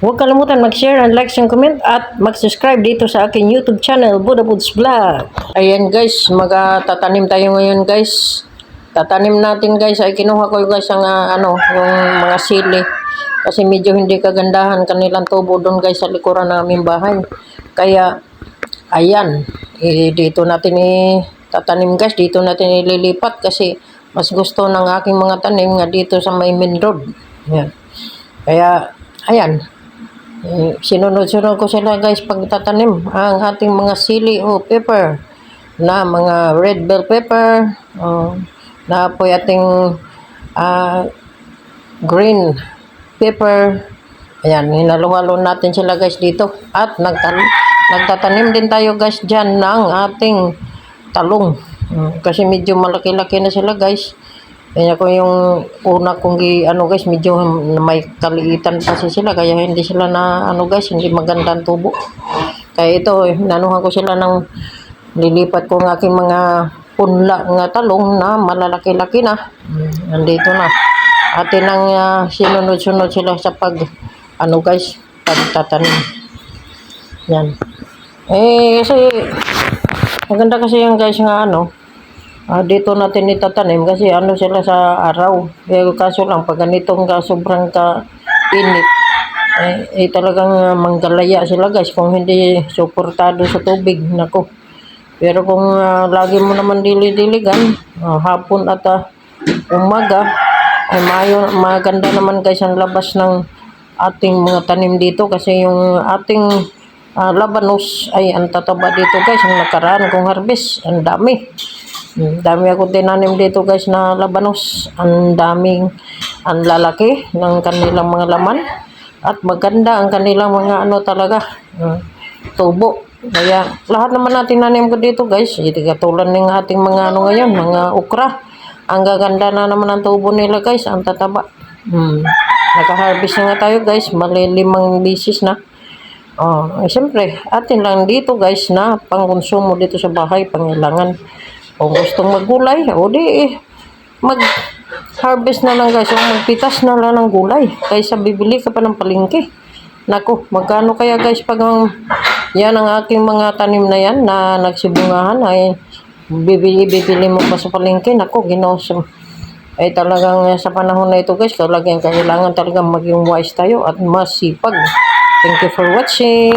Huwag kalimutan mag-share and like and comment at mag-subscribe dito sa aking YouTube channel, Buddha Foods Vlog. Ayan guys, magtatanim tayo ngayon guys. Tatanim natin guys, ay kinuha ko guys ang yung mga sili. Kasi medyo hindi kagandahan kanilang tubo doon guys sa likuran ng aming bahay. Kaya, ayan, dito natin tatanim guys, dito natin ililipat kasi mas gusto ng aking mga tanim nga dito sa may main road. Ayan. Kaya, ayan. Sinunod-sunod ko sila guys pagtatanim ang ating mga sili o pepper na mga red bell pepper na po ating green pepper. Ayan, hinalo-halo natin sila guys dito at nagtatanim din tayo guys dyan ng ating talong kasi medyo malaki-laki na sila guys. Kaya ko yung una kong guys, medyo may kaliitan kasi sila kaya hindi sila na guys, hindi maganda ang tubo. Kaya ito, nanuhan ko sila ng lilipat ko ng aking mga punla nga talong na malalaki-laki na. Nandito na. Atin ang sinunod-sunod sila sa guys, pagtatanim. Yan. Kasi maganda kasi yung guys nga dito natin itatanim kasi sila sa araw. Kaso lang pag ganitong sobrang init talagang manggalaya sila guys kung hindi suportado sa tubig. Nako. Pero kung lagi mo naman dili-diligan hapon at umaga ay maganda naman guys ang labas ng ating mga tanim dito kasi yung ating labanos ay ang tataba dito guys. Ang nakaraan kong harvest, ang dami ako tinanim dito guys na labanos. Ang lalaki ng kanilang mga laman at maganda ang kanilang mga talaga tubo. Kaya lahat naman natin nanim ko dito guys, hindi katulad ng ating mga ngayon, mga okra. Ang gaganda na naman ang tubo nila guys, ang tataba. Naka-harvest na nga tayo guys, mali 5 bisis na. Siyempre atin lang dito guys na pangkonsumo dito sa bahay, pangailangan. Kung gustong maggulay, mag-harvest na lang guys, o magpitas na lang ng gulay kaysa bibili ka pa ng palengke. Naku, magkano kaya guys pag yan ang aking mga tanim na yan na nagsibungahan ay bibili mo pa sa palengke. Naku, ginosum. Ay talagang sa panahon na ito guys, kailangan talagang maging wise tayo at masipag. Thank you for watching.